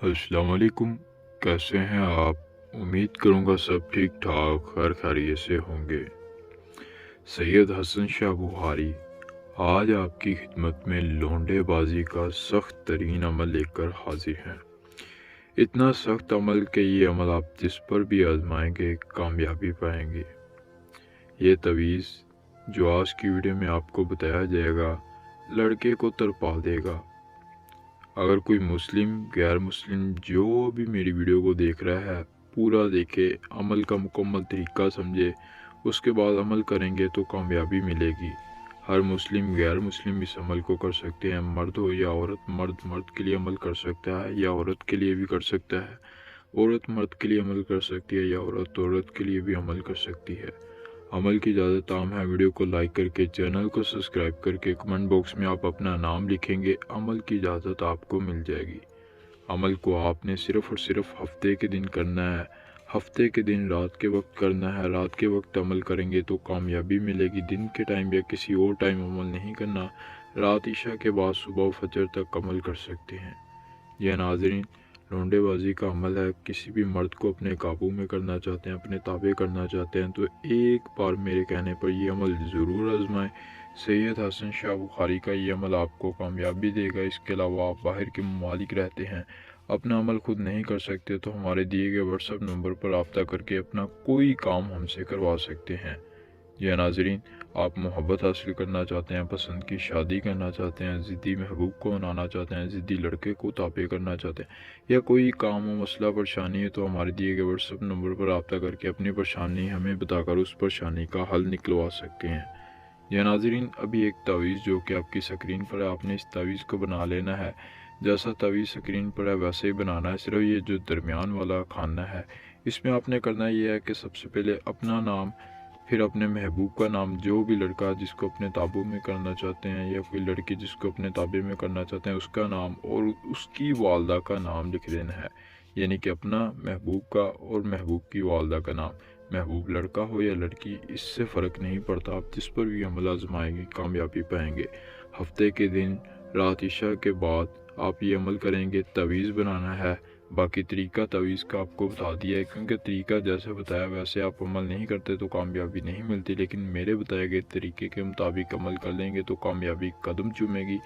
अस्सलाम वालेकुम। कैसे हैं आप? उम्मीद करूँगा सब ठीक ठाक खैर खैरियत से होंगे। सैयद हसन शाह बुखारी आज आपकी खिदमत में लौंडेबाजी का सख्त तरीन अमल लेकर हाजिर हैं। इतना सख्त अमल कि ये अमल आप जिस पर भी आजमाएंगे कामयाबी पाएंगे। ये तवीज़ जो आज की वीडियो में आपको बताया जाएगा लड़के को तरपा देगा। अगर कोई मुस्लिम गैर मुस्लिम जो भी मेरी वीडियो को देख रहा है पूरा देखे, अमल का मुकम्मल तरीका समझे, उसके बाद अमल करेंगे तो कामयाबी मिलेगी। हर मुस्लिम गैर मुस्लिम इस अमल को कर सकते हैं, मर्द हो या औरत। मर्द के लिए अमल कर सकता है या औरत के लिए भी कर सकता है। औरत मर्द के लिए अमल कर सकती है या औरत के लिए भी अमल कर सकती है। अमल की इजाज़त आम है। वीडियो को लाइक करके चैनल को सब्सक्राइब करके कमेंट बॉक्स में आप अपना नाम लिखेंगे, अमल की इजाज़त आपको मिल जाएगी। अमल को आपने सिर्फ़ और सिर्फ हफ्ते के दिन करना है। हफ्ते के दिन रात के वक्त करना है। रात के वक्त अमल करेंगे तो कामयाबी मिलेगी। दिन के टाइम या किसी और टाइम अमल नहीं करना। रात ईशा के बाद सुबह फजर तक अमल कर सकते हैं। यह नाज़रीन लौंडेबाजी का अमल है। किसी भी मर्द को अपने काबू में करना चाहते हैं, अपने ताबे करना चाहते हैं तो एक बार मेरे कहने पर यह अमल ज़रूर आजमाएं। सैयद हसन शाह बुखारी का ये अमल आपको कामयाबी देगा। इसके अलावा आप बाहर के ममालिक रहते हैं, अपना अमल खुद नहीं कर सकते तो हमारे दिए गए व्हाट्सएप नंबर पर रब्ता करके अपना कोई काम हमसे करवा सकते हैं। या नाजरीन, आप मोहब्बत हासिल करना चाहते हैं, पसंद की शादी करना चाहते हैं, ज़िद्दी महबूब को मनाना चाहते हैं, ज़िद्दी लड़के को ताबे करना चाहते हैं, या कोई काम हो, मसला परेशानी है तो हमारे दिए गए व्हाट्सएप नंबर पर रब्ता करके अपनी परेशानी हमें बताकर उस परेशानी का हल निकलवा सकते हैं। या नाजरीन, अभी एक तावीज़ जो कि आपकी स्क्रीन पर है, आपने इस तावीज़ को बना लेना है। जैसा तावीज़ स्क्रीन पर है वैसे ही बनाना है। सिर्फ ये जो दरमियान वाला खाना है इसमें आपने करना ये है कि सबसे पहले अपना नाम, फिर अपने महबूब का नाम, जो भी लड़का जिसको अपने ताबू में करना चाहते हैं या कोई लड़की जिसको अपने ताबे में करना चाहते हैं उसका नाम और उसकी वालदा का नाम लिख देना है। यानी कि अपना, महबूब का और महबूब की वालदा का नाम। महबूब लड़का हो या लड़की इससे फ़र्क नहीं पड़ता, आप जिस पर भी अमल आजमाएंगे कामयाबी पाएंगे। हफ्ते के दिन रात ईशा के बाद आप ये अमल करेंगे। तवीज़ बनाना है, बाकी तरीका तवीज़ का आपको बता दिया है, क्योंकि तरीका जैसे बताया वैसे आप अमल नहीं करते तो कामयाबी नहीं मिलती। लेकिन मेरे बताए गए तरीके के मुताबिक अमल कर लेंगे तो कामयाबी कदम चूमेगी।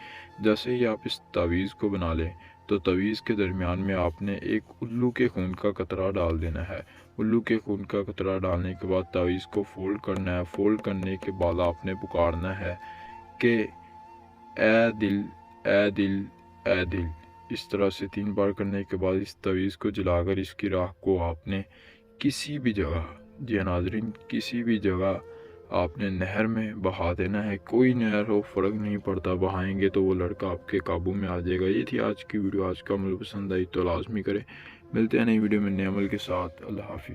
जैसे ही आप इस तावीज़ को बना लें तो तवीज़ के दरमियान में आपने एक उल्लू के खून का कतरा डाल देना है। उल्लू के खून का कतरा डालने के बाद तावीज़ को फोल्ड करना है। फोल्ड करने के बाद आपने पुकारना है कि ए दिल, ए दिल, ए दिल। इस तरह से 3 बार करने के बाद इस तवीज़ को जलाकर इसकी राख को आपने किसी भी जगह, जी नाज़रीन, किसी भी जगह आपने नहर में बहा देना है। कोई नहर हो फ़र्क नहीं पड़ता, बहाएंगे तो वो लड़का आपके काबू में आ जाएगा। ये थी आज की वीडियो। आज का अमल पसंद आई तो लाजमी करें। मिलते हैं नई वीडियो में नए अमल के साथ। अल्लाह हाफिज़।